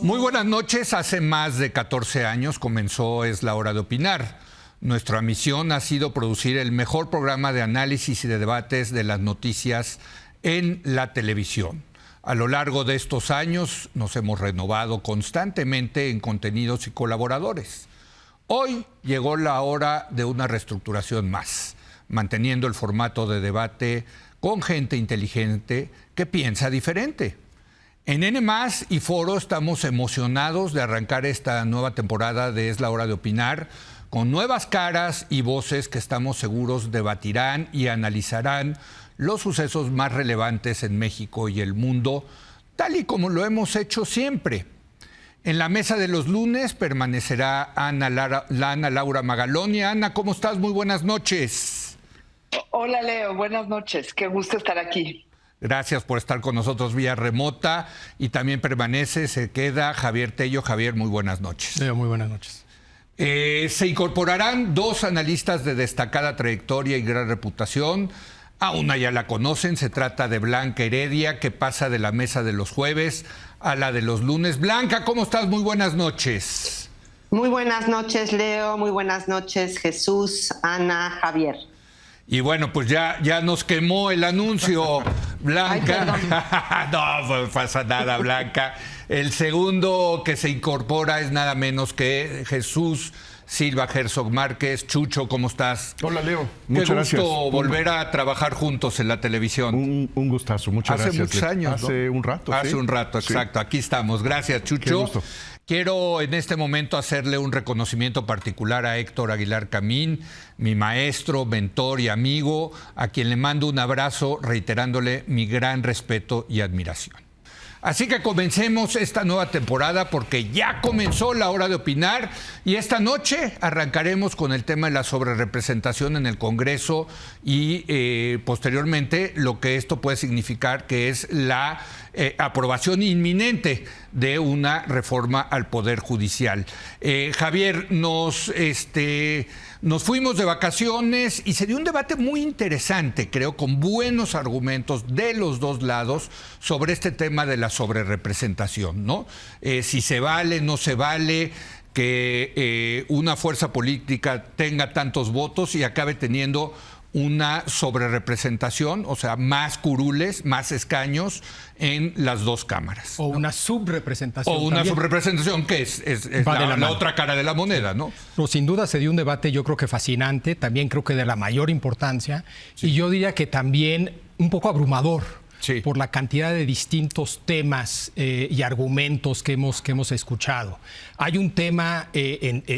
Muy buenas noches. Hace más de 14 años comenzó Es la Hora de Opinar. Nuestra misión ha sido producir el mejor programa de análisis y de debates de las noticias en la televisión. A lo largo de estos años nos hemos renovado constantemente en contenidos y colaboradores. Hoy llegó la hora de una reestructuración más, manteniendo el formato de debate con gente inteligente que piensa diferente. En N+ y Foro estamos emocionados de arrancar esta nueva temporada de Es la Hora de Opinar con nuevas caras y voces que estamos seguros debatirán y analizarán los sucesos más relevantes en México y el mundo, tal y como lo hemos hecho siempre. En la mesa de los lunes permanecerá Ana Laura Magaloni. Ana, ¿cómo estás? Muy buenas noches. Hola, Leo. Buenas noches. Qué gusto estar aquí. Gracias por estar con nosotros vía remota. Y también se queda Javier Tello. Javier, muy buenas noches. Leo, muy buenas noches. Se incorporarán dos analistas de destacada trayectoria y gran reputación. A una ya la conocen, se trata de Blanca Heredia, que pasa de la mesa de los jueves a la de los lunes. Blanca, ¿cómo estás? Muy buenas noches. Muy buenas noches, Leo. Muy buenas noches, Jesús, Ana, Javier. Y bueno, pues ya nos quemó el anuncio, Blanca. Ay, no pasa nada, Blanca. El segundo que se incorpora es nada menos que Jesús Silva Herzog Márquez. Chucho, ¿cómo estás? Hola, Leo. Muchas gracias. Qué gusto volver a trabajar juntos en la televisión. Un gustazo, muchas gracias. Hace muchos años, ¿no? Hace un rato, Hace un rato, exacto. Sí. Aquí estamos. Gracias, Chucho. Qué gusto. Quiero en este momento hacerle un reconocimiento particular a Héctor Aguilar Camín, mi maestro, mentor y amigo, a quien le mando un abrazo reiterándole mi gran respeto y admiración. Así que comencemos esta nueva temporada porque ya comenzó la hora de opinar y esta noche arrancaremos con el tema de la sobrerepresentación en el Congreso y posteriormente lo que esto puede significar, que es la aprobación inminente de una reforma al Poder Judicial. Javier, nos fuimos de vacaciones y se dio un debate muy interesante, creo, con buenos argumentos de los dos lados sobre este tema de la sobrerepresentación, ¿no? Si se vale, no se vale que una fuerza política tenga tantos votos y acabe teniendo una sobrerepresentación, o sea, más curules, más escaños en las dos cámaras. O una subrepresentación. O una subrepresentación, que es la otra cara de la moneda, ¿no? Pero sin duda se dio un debate, yo creo que fascinante, también creo que de la mayor importancia, sí. Y yo diría que también un poco abrumador. Sí. Por la cantidad de distintos temas y argumentos que hemos escuchado. Hay un tema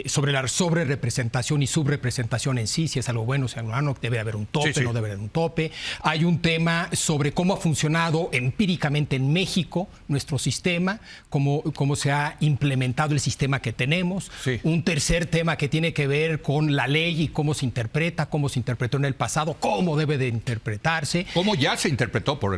sobre la sobrerepresentación y subrepresentación en sí, si es algo bueno, si es algo malo, debe haber un tope, sí. No debe haber un tope. Hay un tema sobre cómo ha funcionado empíricamente en México nuestro sistema, cómo se ha implementado el sistema que tenemos. Sí. Un tercer tema que tiene que ver con la ley y cómo se interpretó en el pasado, cómo debe de interpretarse. Cómo ya se interpretó por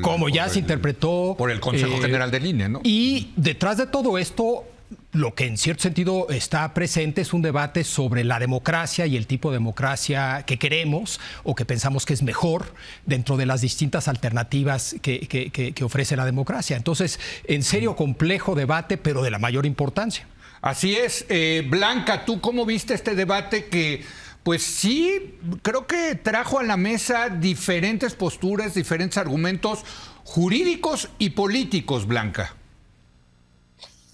el Consejo General del INE, ¿no? Y detrás de todo esto, lo que en cierto sentido está presente es un debate sobre la democracia y el tipo de democracia que queremos o que pensamos que es mejor dentro de las distintas alternativas que ofrece la democracia. Entonces, en serio, complejo debate, pero de la mayor importancia. Así es. Blanca, ¿tú cómo viste este debate que... Pues sí, creo que trajo a la mesa diferentes posturas, diferentes argumentos jurídicos y políticos, Blanca?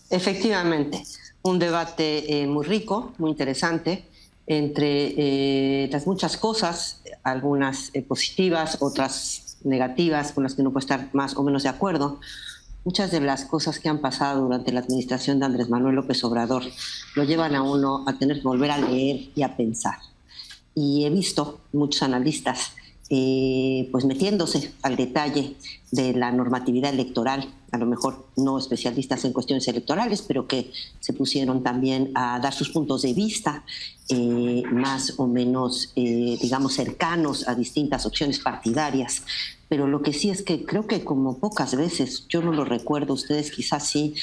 Efectivamente, un debate muy rico, muy interesante, entre las muchas cosas, algunas positivas, otras negativas, con las que uno puede estar más o menos de acuerdo. Muchas de las cosas que han pasado durante la administración de Andrés Manuel López Obrador lo llevan a uno a tener que volver a leer y a pensar. Y he visto muchos analistas pues metiéndose al detalle de la normatividad electoral, a lo mejor no especialistas en cuestiones electorales, pero que se pusieron también a dar sus puntos de vista más o menos, digamos, cercanos a distintas opciones partidarias. Pero lo que sí es que creo que como pocas veces, yo no lo recuerdo, ustedes quizás sí,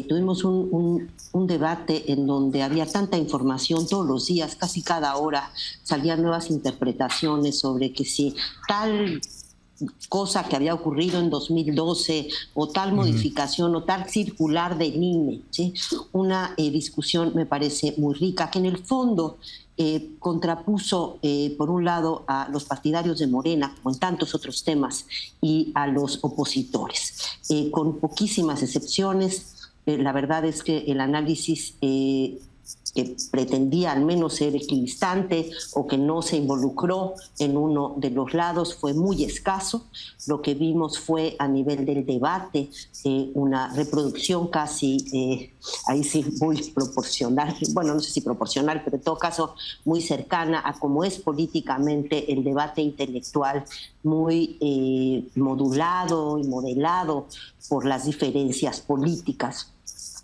tuvimos un debate en donde había tanta información todos los días, casi cada hora salían nuevas interpretaciones sobre que si tal cosa que había ocurrido en 2012 o tal modificación o tal circular del INE, ¿sí? Una discusión me parece muy rica, que en el fondo contrapuso por un lado a los partidarios de Morena, como en tantos otros temas, y a los opositores, con poquísimas excepciones. La verdad es que el análisis que pretendía al menos ser equidistante o que no se involucró en uno de los lados fue muy escaso. Lo que vimos fue a nivel del debate una reproducción casi, ahí sí, muy proporcional, bueno, no sé si proporcional, pero en todo caso muy cercana a cómo es políticamente el debate intelectual, muy modulado y modelado por las diferencias políticas,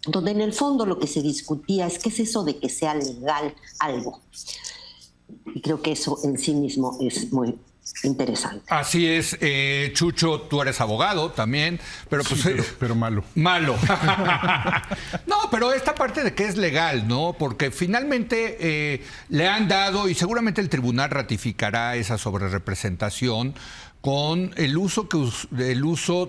donde en el fondo lo que se discutía es qué es eso de que sea legal algo. Y creo que eso en sí mismo es muy interesante. Así es, Chucho, tú eres abogado también, pero pues... Sí, pero malo. Malo. No, pero esta parte de que es legal, ¿no? Porque finalmente le han dado, y seguramente el tribunal ratificará esa sobrerepresentación, con el uso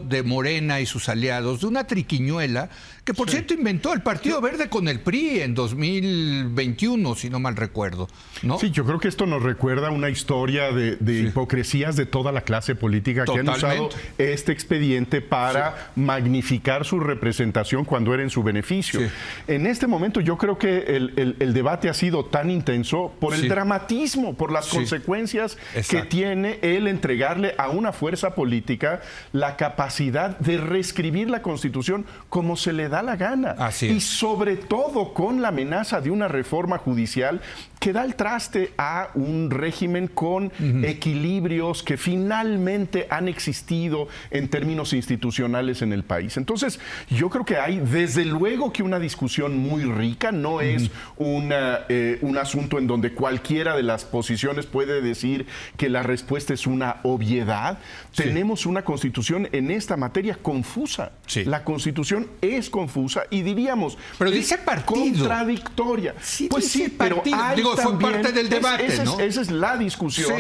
de Morena y sus aliados de una triquiñuela que, por cierto, inventó el Partido Verde con el PRI en 2021, si no mal recuerdo, ¿no? Sí, yo creo que esto nos recuerda una historia de hipocresías de toda la clase política que han usado este expediente para magnificar su representación cuando era en su beneficio. Sí. En este momento yo creo que el debate ha sido tan intenso por el dramatismo, por las consecuencias que tiene el entregarle a una fuerza política la capacidad de reescribir la Constitución como se le da la gana. Y sobre todo con la amenaza de una reforma judicial que da el traste a un régimen con equilibrios que finalmente han existido en términos institucionales en el país. Entonces, yo creo que hay desde luego que una discusión muy rica, no es un asunto en donde cualquiera de las posiciones puede decir que la respuesta es una obviedad. Tenemos una Constitución en esta materia confusa. La Constitución es confusa y diríamos, pero dice partido, contradictoria. Pues sí, pero hay fue parte del debate, ¿no? Esa es la discusión.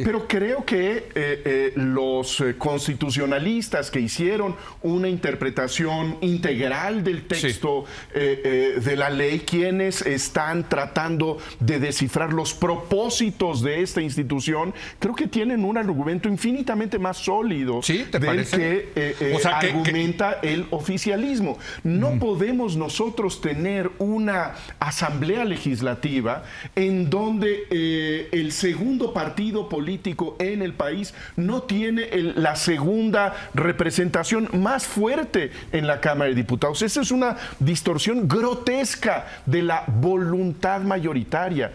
Pero creo que los constitucionalistas que hicieron una interpretación integral del texto de la ley, quienes están tratando de descifrar los propósitos de esta institución, creo que tienen un argumento infinitamente más sólido del que argumenta el oficialismo. No podemos nosotros tener una asamblea legislativa en donde el segundo partido político en el país no tiene la segunda representación más fuerte en la Cámara de Diputados. Esa es una distorsión grotesca de la voluntad mayoritaria.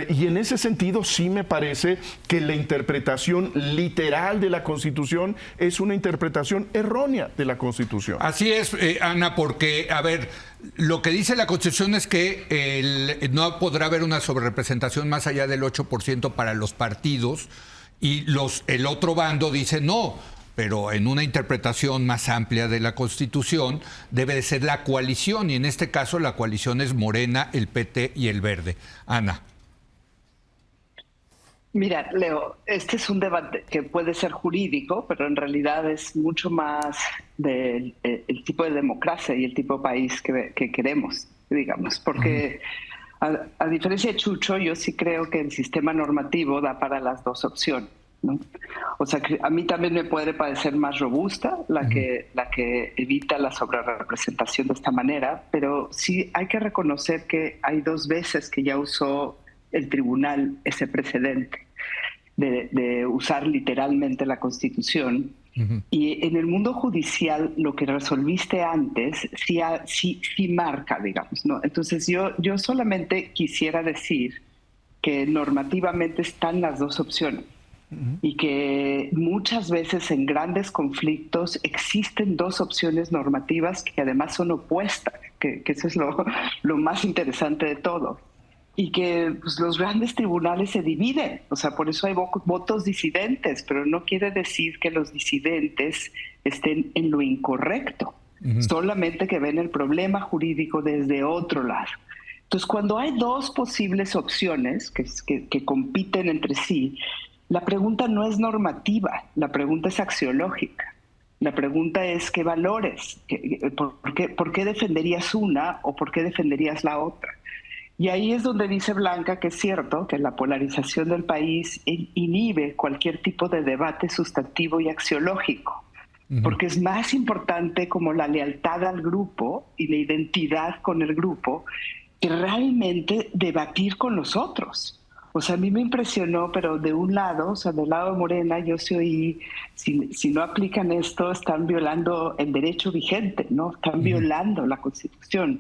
Y en ese sentido sí me parece que la interpretación literal de la Constitución es una interpretación errónea de la Constitución. Así es, Ana, porque, a ver, lo que dice la Constitución es que no podrá haber una sobrerepresentación más allá del 8% para los partidos, y el otro bando dice no, pero en una interpretación más amplia de la Constitución debe de ser la coalición, y en este caso la coalición es Morena, el PT y el Verde. Ana. Mira, Leo, este es un debate que puede ser jurídico, pero en realidad es mucho más del el tipo de democracia y el tipo de país que queremos, digamos. Porque a diferencia de Chucho, yo sí creo que el sistema normativo da para las dos opciones, ¿no? O sea, que a mí también me puede parecer más robusta la que evita la sobrerepresentación de esta manera, pero sí hay que reconocer que hay dos veces que ya usó el tribunal ese precedente de usar literalmente la Constitución. Y en el mundo judicial lo que resolviste antes sí marca, digamos, ¿no? Entonces yo solamente quisiera decir que normativamente están las dos opciones y que muchas veces en grandes conflictos existen dos opciones normativas que además son opuestas, que eso es lo más interesante de todo. Y que pues, los grandes tribunales se dividen, o sea, por eso hay votos disidentes, pero no quiere decir que los disidentes estén en lo incorrecto, solamente que ven el problema jurídico desde otro lado. Entonces, cuando hay dos posibles opciones que compiten entre sí, La pregunta no es normativa, la pregunta es axiológica. La pregunta es qué valores, por qué defenderías una o por qué defenderías la otra. Y ahí es donde dice Blanca que es cierto que la polarización del país inhibe cualquier tipo de debate sustantivo y axiológico, porque es más importante como la lealtad al grupo y la identidad con el grupo que realmente debatir con los otros. O sea, a mí me impresionó, pero de un lado, o sea, del lado de Morena, yo sí oí, si no aplican esto, están violando el derecho vigente, ¿no? Están violando la Constitución.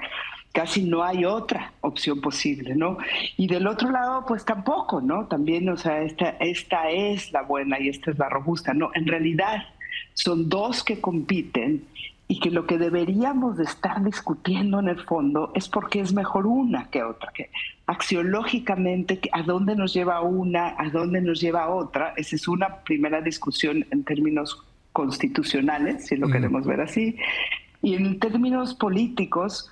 Casi no hay otra opción posible, ¿no? Y del otro lado, pues tampoco, ¿no? También, o sea, esta es la buena y esta es la robusta, ¿no? En realidad, son dos que compiten y que lo que deberíamos de estar discutiendo en el fondo es por qué es mejor una que otra, que axiológicamente a dónde nos lleva una, a dónde nos lleva otra. Esa es una primera discusión en términos constitucionales, si lo queremos ver así. Y en términos políticos,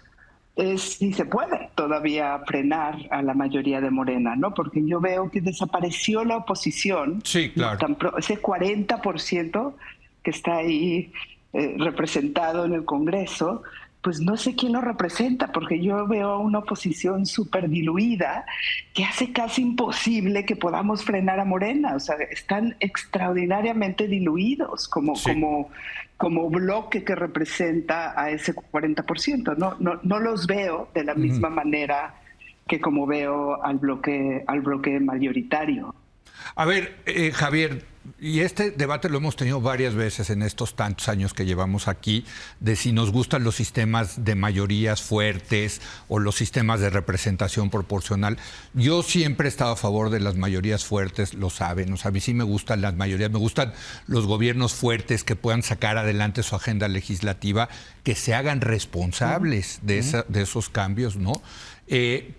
si se puede todavía frenar a la mayoría de Morena, ¿no? Porque yo veo que desapareció la oposición. Sí, claro. Ese 40% que está ahí representado en el Congreso, pues no sé quién lo representa, porque yo veo una oposición súper diluida que hace casi imposible que podamos frenar a Morena. O sea, están extraordinariamente diluidos como bloque que representa a ese 40%. No los veo de la misma manera que como veo al bloque mayoritario. A ver, Javier, y este debate lo hemos tenido varias veces en estos tantos años que llevamos aquí, de si nos gustan los sistemas de mayorías fuertes o los sistemas de representación proporcional. Yo siempre he estado a favor de las mayorías fuertes, lo saben. O sea, a mí sí me gustan las mayorías, me gustan los gobiernos fuertes que puedan sacar adelante su agenda legislativa, que se hagan responsables de esos cambios, ¿no?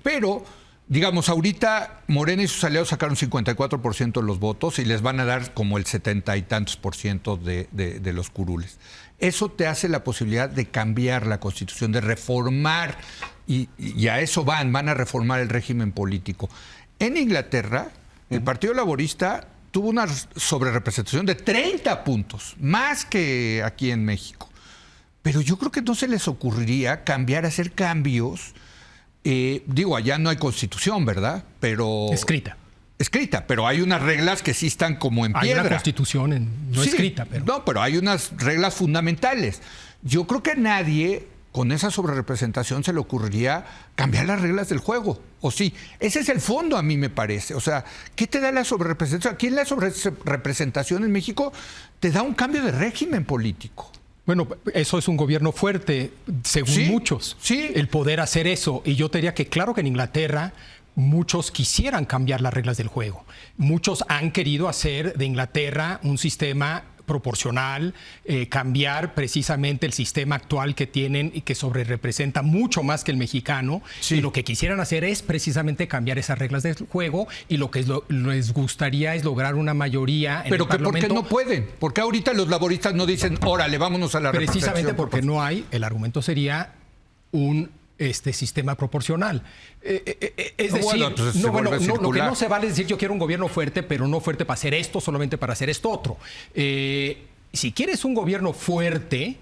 Pero digamos, ahorita Morena y sus aliados sacaron 54% de los votos y les van a dar como el 70 y tantos % de los curules. Eso te hace la posibilidad de cambiar la Constitución, de reformar, y a eso van a reformar el régimen político. En Inglaterra, el Partido Laborista tuvo una sobrerepresentación de 30 puntos, más que aquí en México. Pero yo creo que no se les ocurriría cambiar, hacer cambios. Digo, allá no hay constitución, ¿verdad? Pero escrita, pero hay unas reglas que sí están como en piedra. Hay una constitución no escrita, pero... No, pero hay unas reglas fundamentales. Yo creo que a nadie con esa sobrerepresentación se le ocurriría cambiar las reglas del juego, ¿o sí? Ese es el fondo, a mí me parece. O sea, ¿qué te da la sobrerepresentación? Aquí en la sobrerepresentación en México te da un cambio de régimen político. Bueno, eso es un gobierno fuerte, según muchos, el poder hacer eso. Y yo te diría que claro que en Inglaterra muchos quisieran cambiar las reglas del juego. Muchos han querido hacer de Inglaterra un sistema proporcional, cambiar precisamente el sistema actual que tienen y que sobrerepresenta mucho más que el mexicano. Y lo que quisieran hacer es precisamente cambiar esas reglas del juego, y lo que les gustaría es lograr una mayoría en el Parlamento. ¿Pero por qué no pueden? ¿Por qué ahorita los laboristas no dicen, órale, vámonos a la representación? Precisamente porque no hay, el argumento sería un sistema proporcional. Es decir, lo que no se vale es decir yo quiero un gobierno fuerte, pero no fuerte para hacer esto, solamente para hacer esto otro. Si quieres un gobierno fuerte,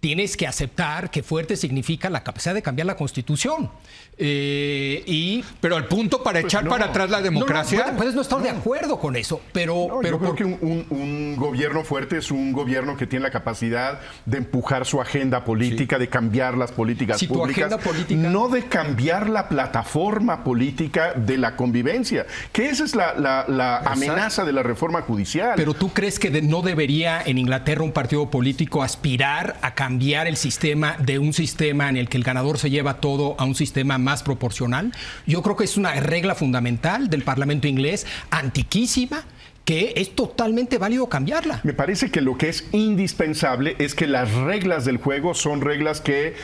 tienes que aceptar que fuerte significa la capacidad de cambiar la Constitución. Pero al punto para echar para atrás la democracia... Puedes no estar de acuerdo con eso, pero yo creo que un gobierno fuerte es un gobierno que tiene la capacidad de empujar su agenda política, de cambiar las políticas públicas, no de cambiar la plataforma política de la convivencia, que esa es la amenaza de la reforma judicial. Pero ¿tú crees que no debería en Inglaterra un partido político aspirar a cambiar el sistema de un sistema en el que el ganador se lleva todo a un sistema más proporcional? Yo creo que es una regla fundamental del Parlamento inglés, antiquísima, que es totalmente válido cambiarla. Me parece que lo que es indispensable es que las reglas del juego son reglas que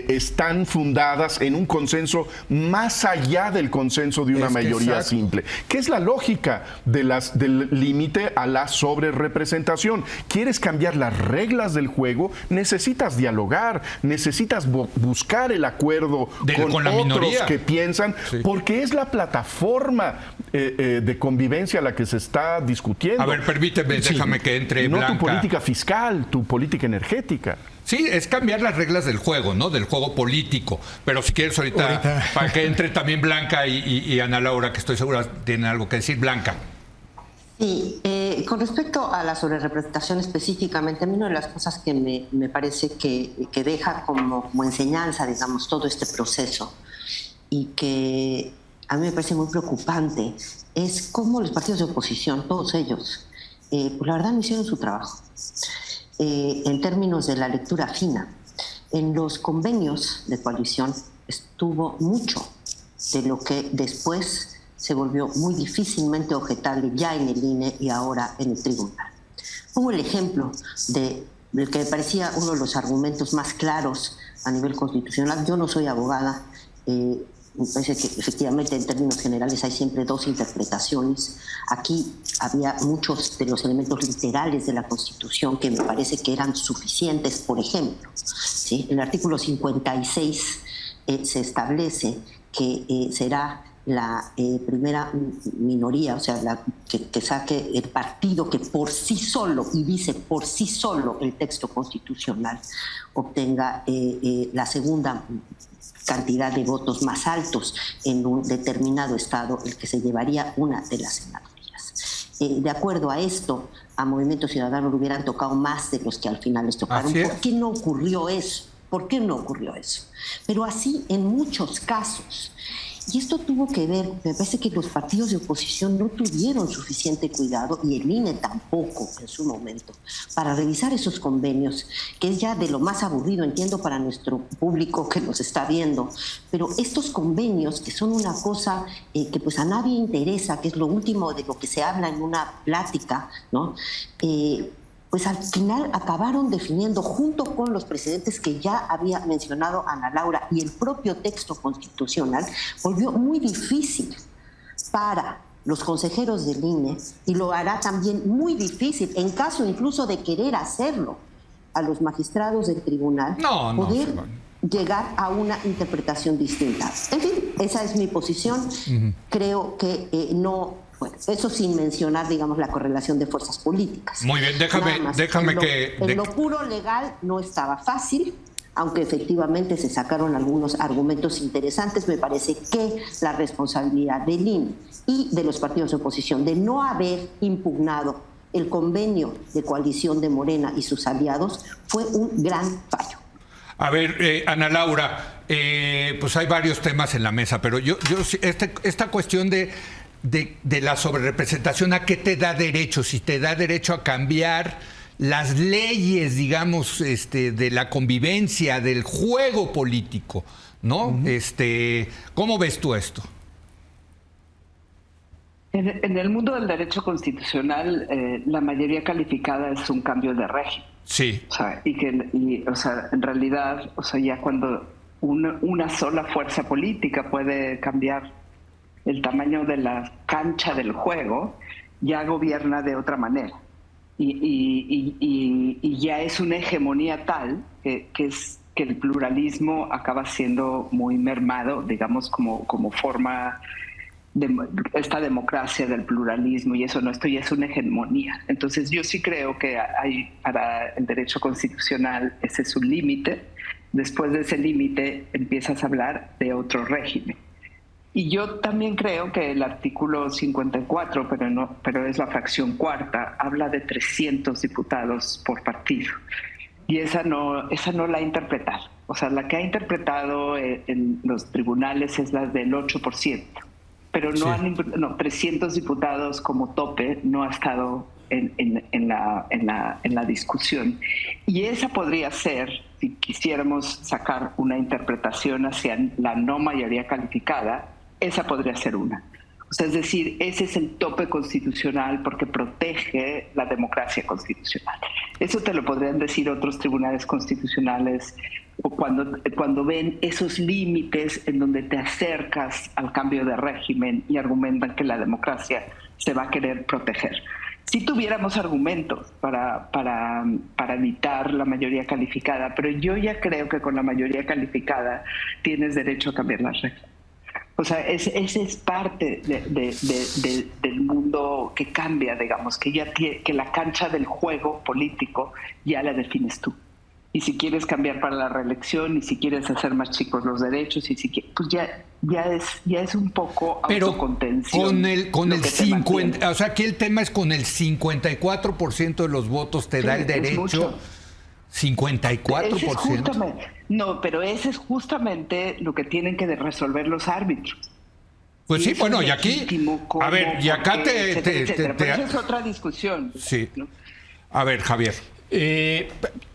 están fundadas en un consenso más allá del consenso de una mayoría simple, que es la lógica del límite a la sobrerepresentación. ¿Quieres cambiar las reglas del juego? Necesitas dialogar, necesitas buscar el acuerdo con otros minoría que piensan, porque es la plataforma de convivencia a la que se está discutiendo. A ver, permíteme, déjame que entre no Blanca. Tu política fiscal, tu política energética. Sí, es cambiar las reglas del juego, ¿no? Del juego político. Pero si quieres ahorita. Para que entre también Blanca y Ana Laura, que estoy segura tienen algo que decir. Blanca. Sí, con respecto a la sobrerepresentación específicamente, a mí una de las cosas que me parece que deja como enseñanza, digamos, todo este proceso y que a mí me parece muy preocupante es cómo los partidos de oposición, todos ellos, pues la verdad no hicieron su trabajo. En términos de la lectura fina, en los convenios de coalición estuvo mucho de lo que después se volvió muy difícilmente objetable ya en el INE y ahora en el tribunal. Pongo el ejemplo del que me parecía uno de los argumentos más claros a nivel constitucional. Yo no soy abogada, me parece que efectivamente en términos generales hay siempre dos interpretaciones. Aquí había muchos de los elementos literales de la Constitución que me parece que eran suficientes. Por ejemplo, ¿sí? En el artículo 56 se establece que será la primera minoría, o sea, que saque el partido que por sí solo, y dice por sí solo el texto constitucional, obtenga la segunda cantidad de votos más altos en un determinado estado, el que se llevaría una de las senadurías. De acuerdo a esto, a Movimiento Ciudadano le hubieran tocado más de los que al final les tocaron. ¿Por qué no ocurrió eso? ¿Por qué no ocurrió eso? Pero así en muchos casos. Y esto tuvo que ver, me parece que los partidos de oposición no tuvieron suficiente cuidado, y el INE tampoco en su momento, para revisar esos convenios, que es ya de lo más aburrido, entiendo, para nuestro público que nos está viendo, pero estos convenios, que son una cosa que pues a nadie interesa, que es lo último de lo que se habla en una plática, ¿no? Pues al final acabaron definiendo, junto con los precedentes que ya había mencionado Ana Laura y el propio texto constitucional, volvió muy difícil para los consejeros del INE, y lo hará también muy difícil, en caso incluso de querer hacerlo, a los magistrados del tribunal, poder llegar a una interpretación distinta. En fin, esa es mi posición. Creo que no... Bueno, eso sin mencionar, digamos, la correlación de fuerzas políticas. Muy bien, déjame que... En lo puro legal no estaba fácil, aunque efectivamente se sacaron algunos argumentos interesantes. Me parece que la responsabilidad del INE y de los partidos de oposición de no haber impugnado el convenio de coalición de Morena y sus aliados fue un gran fallo. A ver, Ana Laura, pues hay varios temas en la mesa, pero yo esta cuestión de la sobrerepresentación, ¿a qué te da derecho? Si te da derecho a cambiar las leyes, digamos, de la convivencia, del juego político, ¿no? ¿Cómo ves tú esto? En el mundo del derecho constitucional, la mayoría calificada es un cambio de régimen. Sí. O sea, en realidad, ya cuando una sola fuerza política puede cambiar el tamaño de la cancha del juego, ya gobierna de otra manera. Y ya es una hegemonía tal que el pluralismo acaba siendo muy mermado, digamos, como forma de esta democracia del pluralismo, y eso ya es una hegemonía. Entonces yo sí creo que para el derecho constitucional ese es un límite. Después de ese límite empiezas a hablar de otro régimen. Y yo también creo que el artículo 54, pero es la fracción cuarta, habla de 300 diputados por partido. Y esa no la ha interpretado. O sea, la que ha interpretado en los tribunales es la del 8%. Pero 300 diputados como tope no ha estado en la discusión. Y esa podría ser, si quisiéramos sacar una interpretación hacia la no mayoría calificada, esa podría ser una. O sea, es decir, ese es el tope constitucional porque protege la democracia constitucional. Eso te lo podrían decir otros tribunales constitucionales o cuando ven esos límites en donde te acercas al cambio de régimen y argumentan que la democracia se va a querer proteger. Si tuviéramos argumentos para evitar la mayoría calificada, pero yo ya creo que con la mayoría calificada tienes derecho a cambiar las reglas. O sea, ese es parte del mundo que cambia, digamos, que la cancha del juego político ya la defines tú. Y si quieres cambiar para la reelección, y si quieres hacer más chicos los derechos, y si quieres, pues ya es un poco autocontención. Pero con el 50, o sea, aquí el tema es con el 54% de los votos te da el derecho. 54%. No, pero ese es justamente lo que tienen que resolver los árbitros. Pues sí, bueno, y aquí, a ver, y acá pero esa es otra discusión. Sí. ¿No? A ver, Javier.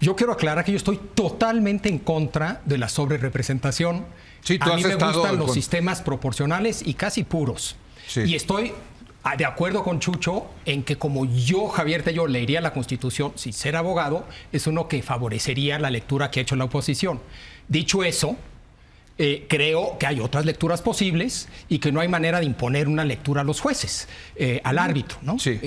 Yo quiero aclarar que yo estoy totalmente en contra de la sobrerepresentación. Sí, tú a mí me gustan los sistemas proporcionales y casi puros. Sí. Y estoy de acuerdo con Chucho en que como yo, Javier Tello, leería la Constitución sin ser abogado, es uno que favorecería la lectura que ha hecho la oposición. Dicho eso, creo que hay otras lecturas posibles y que no hay manera de imponer una lectura a los jueces, al árbitro, ¿no? Sí.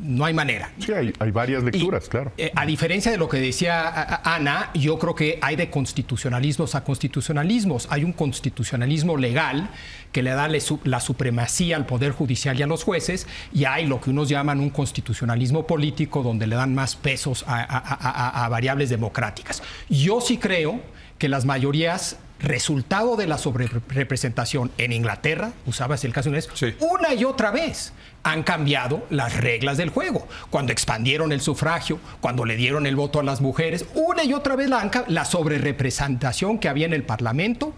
No hay manera. Sí, hay varias lecturas, claro. A diferencia de lo que decía Ana, yo creo que hay de constitucionalismos a constitucionalismos. Hay un constitucionalismo legal que le da la supremacía al Poder Judicial y a los jueces, y hay lo que unos llaman un constitucionalismo político donde le dan más pesos a variables democráticas. Yo sí creo que las mayorías, resultado de la sobrerepresentación en Inglaterra, usabas el caso inglés, sí, una y otra vez han cambiado las reglas del juego. Cuando expandieron el sufragio, cuando le dieron el voto a las mujeres, una y otra vez la sobrerepresentación que había en el Parlamento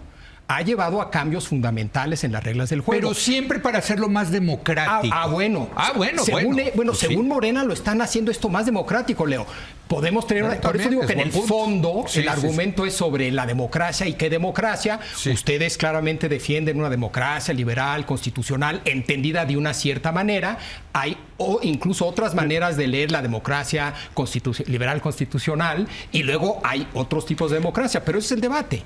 ha llevado a cambios fundamentales en las reglas del juego. Pero siempre para hacerlo más democrático. Según Morena lo están haciendo esto más democrático, Leo. Podemos tener por eso digo que en el fondo el argumento es sobre la democracia y qué democracia. Sí. Ustedes claramente defienden una democracia liberal, constitucional, entendida de una cierta manera. Hay incluso otras maneras de leer la democracia liberal constitucional, y luego hay otros tipos de democracia, pero ese es el debate.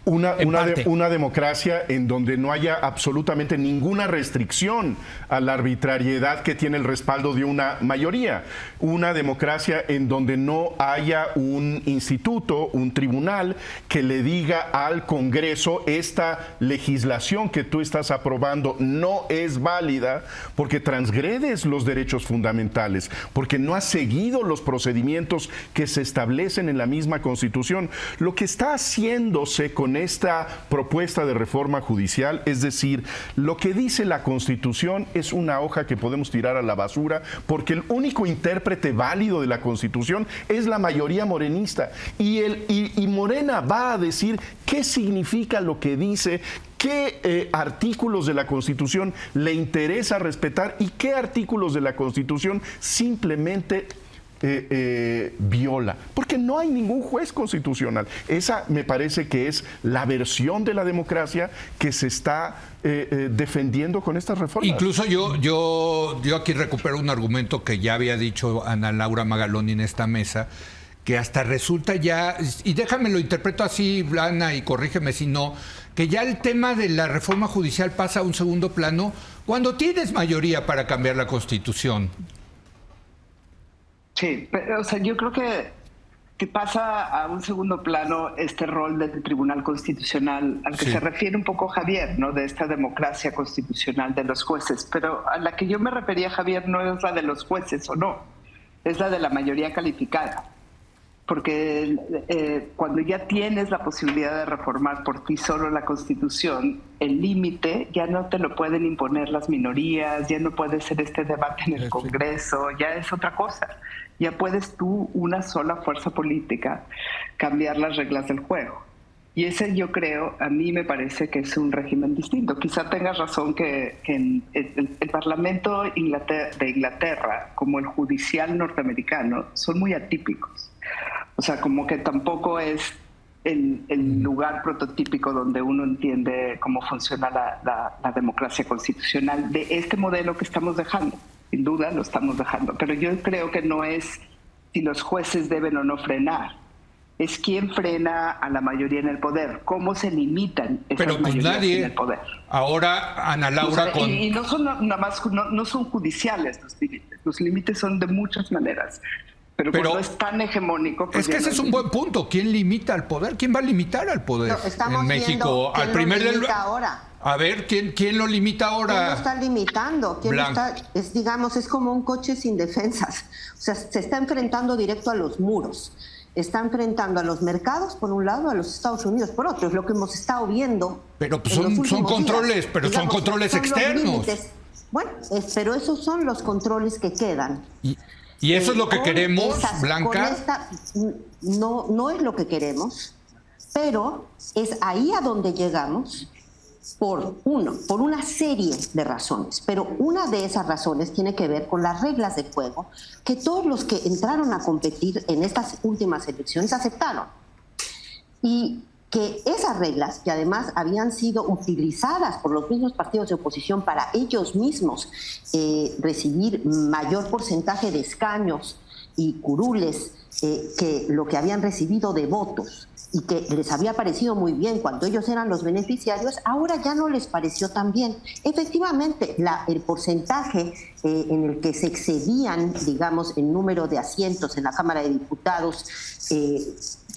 Una democracia en donde no haya absolutamente ninguna restricción a la arbitrariedad que tiene el respaldo de una mayoría. Una democracia en donde no haya un instituto, un tribunal que le diga al Congreso: esta legislación que tú estás aprobando no es válida porque transgredes los derechos fundamentales, porque no has seguido los procedimientos que se establecen en la misma Constitución. Lo que está haciéndose con esta propuesta de reforma judicial, es decir, lo que dice la Constitución es una hoja que podemos tirar a la basura, porque el único intérprete válido de la Constitución es la mayoría morenista, y Morena va a decir qué significa lo que dice, qué artículos de la Constitución le interesa respetar y qué artículos de la Constitución simplemente viola, porque no hay ningún juez constitucional. Esa me parece que es la versión de la democracia que se está defendiendo con estas reformas. Incluso yo aquí recupero un argumento que ya había dicho Ana Laura Magaloni en esta mesa, que hasta resulta ya, y déjame lo interpreto así, Ana, y corrígeme si no, que ya el tema de la reforma judicial pasa a un segundo plano cuando tienes mayoría para cambiar la Constitución. Sí, pero, o sea, yo creo que pasa a un segundo plano este rol del Tribunal Constitucional al que se refiere un poco Javier, ¿no? De esta democracia constitucional de los jueces. Pero a la que yo me refería, Javier, no es la de los jueces o no, es la de la mayoría calificada. Porque cuando ya tienes la posibilidad de reformar por ti solo la Constitución, el límite ya no te lo pueden imponer las minorías, ya no puede ser este debate en el Congreso, ya es otra cosa. Ya puedes tú, una sola fuerza política, cambiar las reglas del juego. Y ese, yo creo, a mí me parece que es un régimen distinto. Quizá tengas razón que en el Parlamento de Inglaterra, como el judicial norteamericano, son muy atípicos. O sea, como que tampoco es el lugar prototípico donde uno entiende cómo funciona la democracia constitucional de este modelo que estamos dejando. Sin duda lo estamos dejando. Pero yo creo que no es si los jueces deben o no frenar. Es quién frena a la mayoría en el poder. ¿Cómo se limitan esas mayorías en el poder? Ahora, Ana Laura, y no son nada más, no son judiciales los límites. Los límites son de muchas maneras. Pero cuando es tan hegemónico... Pues es que ese es un buen punto. ¿Quién limita al poder? ¿Quién va a limitar al poder en México? Al primer ahora. A ver, ¿quién lo limita ahora? ¿Quién lo está limitando? Es como un coche sin defensas. O sea, se está enfrentando directo a los muros. Está enfrentando a los mercados, por un lado, a los Estados Unidos, por otro. Es lo que hemos estado viendo. Pero pues son controles, días. Pero digamos, son controles externos. Bueno, pero esos son los controles que quedan. ¿Y eso es lo que queremos, Blanca? No es lo que queremos, pero es ahí a donde llegamos por una serie de razones. Pero una de esas razones tiene que ver con las reglas de juego que todos los que entraron a competir en estas últimas elecciones aceptaron. Y que esas reglas, que además habían sido utilizadas por los mismos partidos de oposición para ellos mismos recibir mayor porcentaje de escaños y curules que lo que habían recibido de votos, y que les había parecido muy bien cuando ellos eran los beneficiarios, ahora ya no les pareció tan bien. Efectivamente, el porcentaje en el que se excedían, digamos, el número de asientos en la Cámara de Diputados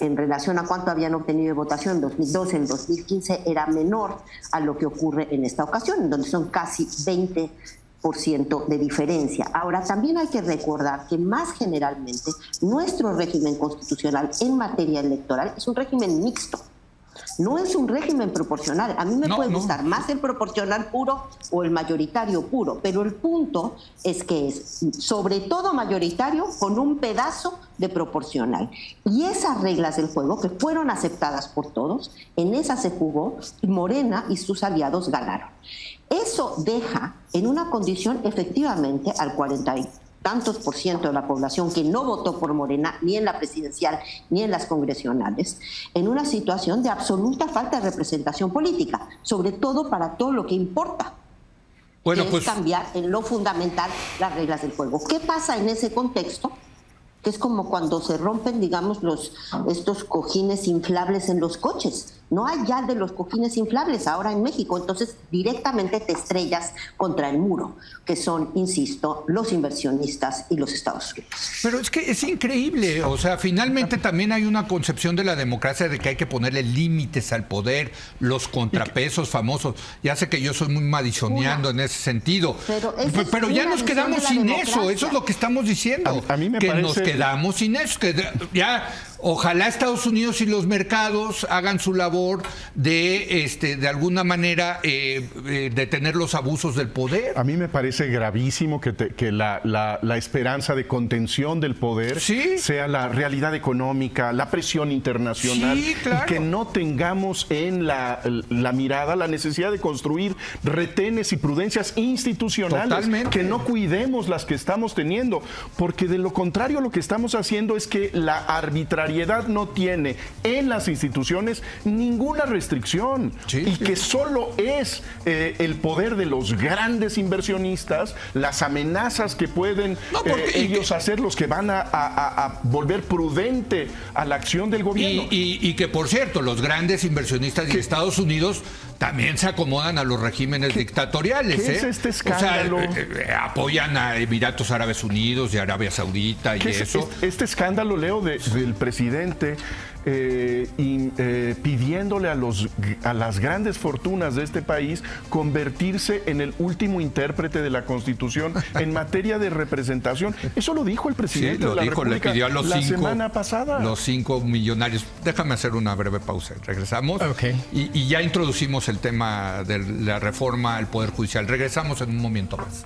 en relación a cuánto habían obtenido de votación en 2012, en 2015, era menor a lo que ocurre en esta ocasión, en donde son casi 20% de diferencia. Ahora, también hay que recordar que más generalmente nuestro régimen constitucional en materia electoral es un régimen mixto. No es un régimen proporcional. A mí me puede gustar más el proporcional puro o el mayoritario puro, pero el punto es que es sobre todo mayoritario con un pedazo de proporcional. Y esas reglas del juego, que fueron aceptadas por todos, en esas se jugó y Morena y sus aliados ganaron. Eso deja en una condición efectivamente al 40 y tantos % de la población que no votó por Morena ni en la presidencial ni en las congresionales, en una situación de absoluta falta de representación política, sobre todo para todo lo que importa, que es cambiar en lo fundamental las reglas del juego. ¿Qué pasa en ese contexto? Que es como cuando se rompen, digamos, estos cojines inflables en los coches. No hay ya de los cojines inflables ahora en México, entonces directamente te estrellas contra el muro, que son, insisto, los inversionistas y los Estados Unidos. Pero es que es increíble, o sea, finalmente también hay una concepción de la democracia de que hay que ponerle límites al poder, los contrapesos famosos. Ya sé que yo soy muy madisoneando en ese sentido, pero ya nos quedamos sin eso es lo que estamos diciendo. A mí me que parece... nos quedamos sin eso, que ya... Ojalá Estados Unidos y los mercados hagan su labor de alguna manera detener los abusos del poder. A mí me parece gravísimo que la esperanza de contención del poder sea la realidad económica, la presión internacional, y que no tengamos en la mirada la necesidad de construir retenes y prudencias institucionales. Totalmente. Que no cuidemos las que estamos teniendo, porque de lo contrario lo que estamos haciendo es que la arbitrariedad no tiene en las instituciones ninguna restricción, y que solo es el poder de los grandes inversionistas, las amenazas que pueden ellos hacer, los que van a volver prudente a la acción del gobierno. Y que, por cierto, los grandes inversionistas de Estados Unidos también se acomodan a los regímenes dictatoriales. ¿Qué es este escándalo? O sea, apoyan a Emiratos Árabes Unidos y Arabia Saudita y eso. Este escándalo, Leo, del presidente pidiéndole a las grandes fortunas de este país convertirse en el último intérprete de la Constitución en materia de representación. Eso lo dijo el presidente de la República, le pidió a la semana pasada. Los 5 millonarios. Déjame hacer una breve pausa. Regresamos. Y ya introducimos el tema de la reforma al Poder Judicial. Regresamos en un momento más.